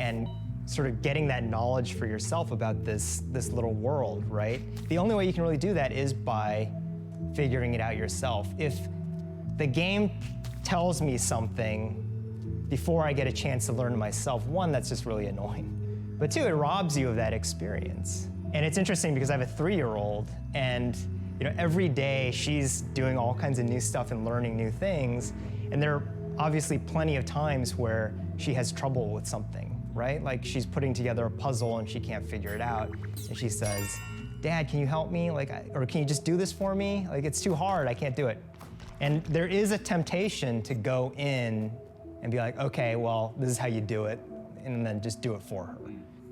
and sort of getting that knowledge for yourself about this little world, right? The only way you can really do that is by figuring it out yourself. If the game tells me something before I get a chance to learn it myself, one, that's just really annoying. But two, it robs you of that experience. And it's interesting because I have a 3-year-old, and every day she's doing all kinds of new stuff and learning new things. And there are obviously plenty of times where she has trouble with something, right? Like she's putting together a puzzle and she can't figure it out. And she says, "Dad, can you help me? Or can you just do this for me? It's too hard, I can't do it." And there is a temptation to go in and be like, okay, well, this is how you do it, and then just do it for her.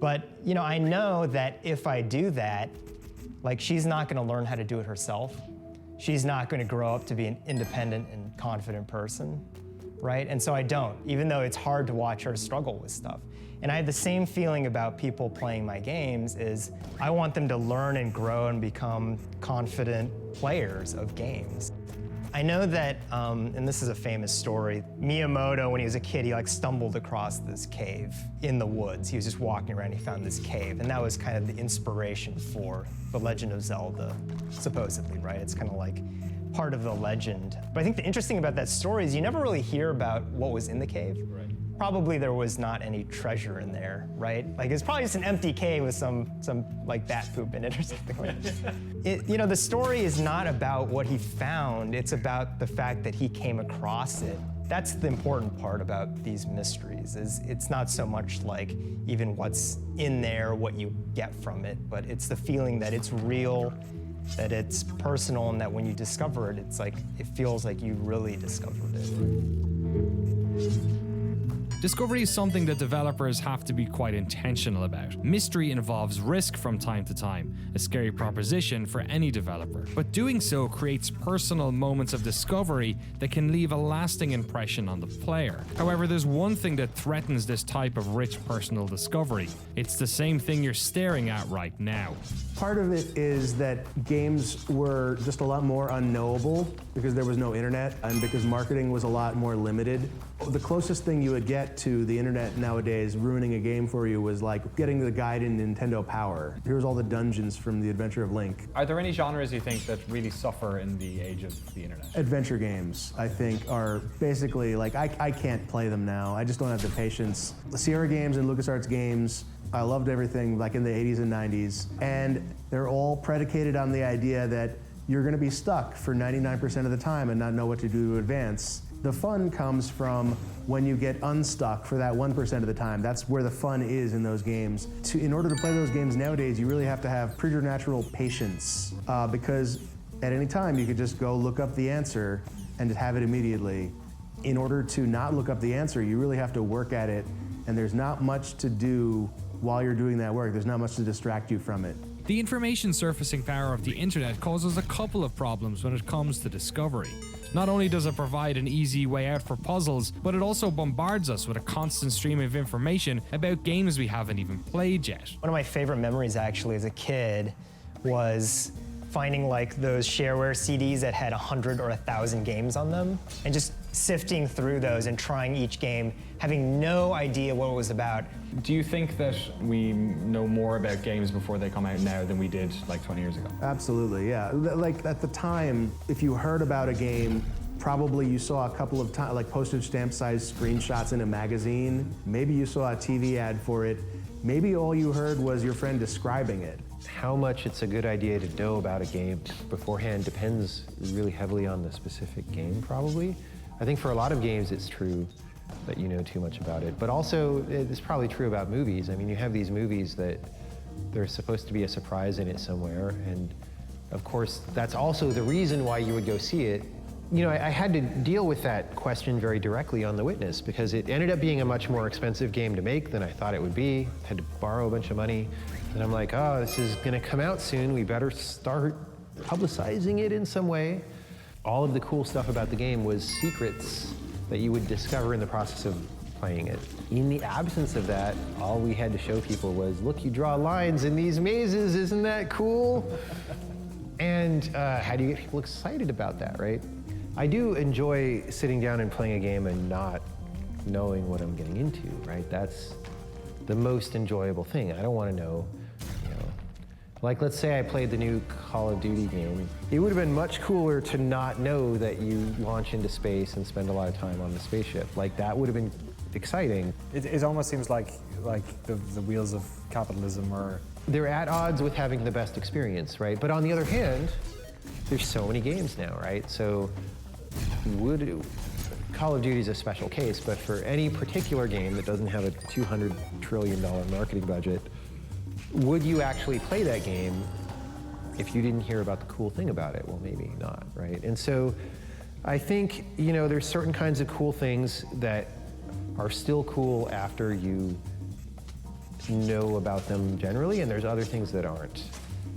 But I know that if I do that, she's not gonna learn how to do it herself. She's not gonna grow up to be an independent and confident person, right? And so I don't, even though it's hard to watch her struggle with stuff. And I have the same feeling about people playing my games is I want them to learn and grow and become confident players of games. I know that, and this is a famous story, Miyamoto, when he was a kid, he stumbled across this cave in the woods. He was just walking around, he found this cave, and that was kind of the inspiration for The Legend of Zelda, supposedly, right? It's kind of like part of the legend. But I think the interesting about that story is you never really hear about what was in the cave. Right. Probably there was not any treasure in there, right? It's probably just an empty cave with some bat poop in it or something like that. The story is not about what he found, it's about the fact that he came across it. That's the important part about these mysteries, is it's not so much even what's in there, what you get from it, but it's the feeling that it's real, that it's personal, and that when you discover it, it feels like you really discovered it. Discovery is something that developers have to be quite intentional about. Mystery involves risk from time to time, a scary proposition for any developer. But doing so creates personal moments of discovery that can leave a lasting impression on the player. However, there's one thing that threatens this type of rich personal discovery. It's the same thing you're staring at right now. Part of it is that games were just a lot more unknowable because there was no internet and because marketing was a lot more limited. The closest thing you would get to the internet nowadays ruining a game for you was getting the guide in Nintendo Power. Here's all the dungeons from The Adventure of Link. Are there any genres you think that really suffer in the age of the internet? Adventure games, I think, are basically, I can't play them now. I just don't have the patience. The Sierra games and LucasArts games, I loved everything in the 80s and 90s. And they're all predicated on the idea that you're gonna be stuck for 99% of the time and not know what to do to advance. The fun comes from when you get unstuck for that 1% of the time. That's where the fun is in those games. In order to play those games nowadays, you really have to have preternatural patience because at any time you could just go look up the answer and just have it immediately. In order to not look up the answer, you really have to work at it, and there's not much to do while you're doing that work. There's not much to distract you from it. The information surfacing power of the internet causes a couple of problems when it comes to discovery. Not only does it provide an easy way out for puzzles, but it also bombards us with a constant stream of information about games we haven't even played yet. One of my favorite memories actually as a kid was finding those shareware CDs that had 100 or 1,000 games on them, and just sifting through those and trying each game, having no idea what it was about. Do you think that we know more about games before they come out now than we did 20 years ago? Absolutely, yeah. At the time, if you heard about a game, probably you saw a couple of postage stamp sized screenshots in a magazine. Maybe you saw a TV ad for it. Maybe all you heard was your friend describing it. How much it's a good idea to know about a game beforehand depends really heavily on the specific game, probably. I think for a lot of games it's true that you know too much about it, but also it's probably true about movies. I mean, you have these movies that there's supposed to be a surprise in it somewhere, and of course that's also the reason why you would go see it. I had to deal with that question very directly on The Witness because it ended up being a much more expensive game to make than I thought it would be. I had to borrow a bunch of money, and I'm like, oh, this is gonna come out soon. We better start publicizing it in some way. All of the cool stuff about the game was secrets that you would discover in the process of playing it. In the absence of that, all we had to show people was, look, you draw lines in these mazes, isn't that cool? And how do you get people excited about that, right? I do enjoy sitting down and playing a game and not knowing what I'm getting into, right? That's the most enjoyable thing. I don't want to know, like let's say I played the new Call of Duty game. It would have been much cooler to not know that you launch into space and spend a lot of time on the spaceship. Like that would have been exciting. It almost seems like the wheels of capitalism are... They're at odds with having the best experience, right? But on the other hand, there's so many games now, right? So Call of Duty is a special case, but for any particular game that doesn't have a $200 trillion marketing budget, would you actually play that game if you didn't hear about the cool thing about it? Well, maybe not, right? And so I think, there's certain kinds of cool things that are still cool after you know about them generally, and there's other things that aren't.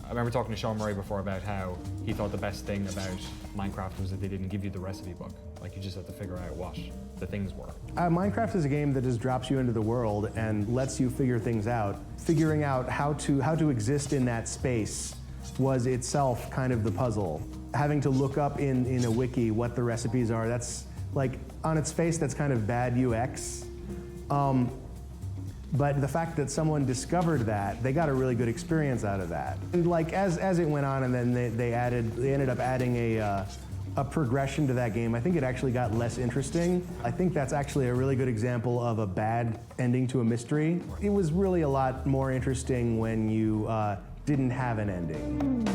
I remember talking to Sean Murray before about how he thought the best thing about Minecraft was that they didn't give you the recipe book. Like you just had to figure out what the things were. Minecraft is a game that just drops you into the world and lets you figure things out. Figuring out how to exist in that space was itself kind of the puzzle. Having to look up in a wiki what the recipes are, that's like, on its face, that's kind of bad UX. But the fact that someone discovered that, they got a really good experience out of that. And like as it went on, and then they ended up adding a progression to that game, I think it actually got less interesting. I think that's actually a really good example of a bad ending to a mystery. It was really a lot more interesting when you didn't have an ending.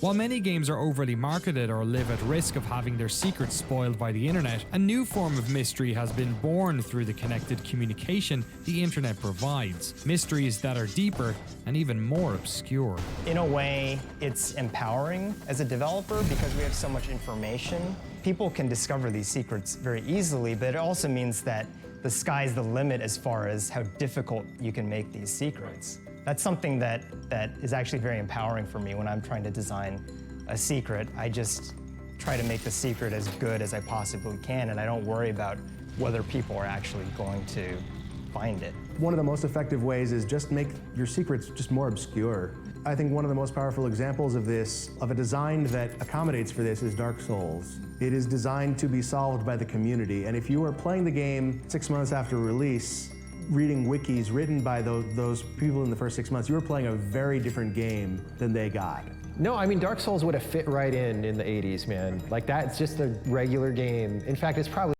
While many games are overly marketed or live at risk of having their secrets spoiled by the internet, a new form of mystery has been born through the connected communication the internet provides. Mysteries that are deeper and even more obscure. In a way, it's empowering as a developer because we have so much information. People can discover these secrets very easily, but it also means that the sky's the limit as far as how difficult you can make these secrets. That's something that is actually very empowering for me when I'm trying to design a secret. I just try to make the secret as good as I possibly can, and I don't worry about whether people are actually going to find it. One of the most effective ways is just make your secrets just more obscure. I think one of the most powerful examples of this, of a design that accommodates for this, is Dark Souls. It is designed to be solved by the community, and if you are playing the game 6 months after release, reading wikis written by those people in the first 6 months, you were playing a very different game than they got. No, I mean, Dark Souls would have fit right in the 80s, man. Like, that's just a regular game. In fact, it's probably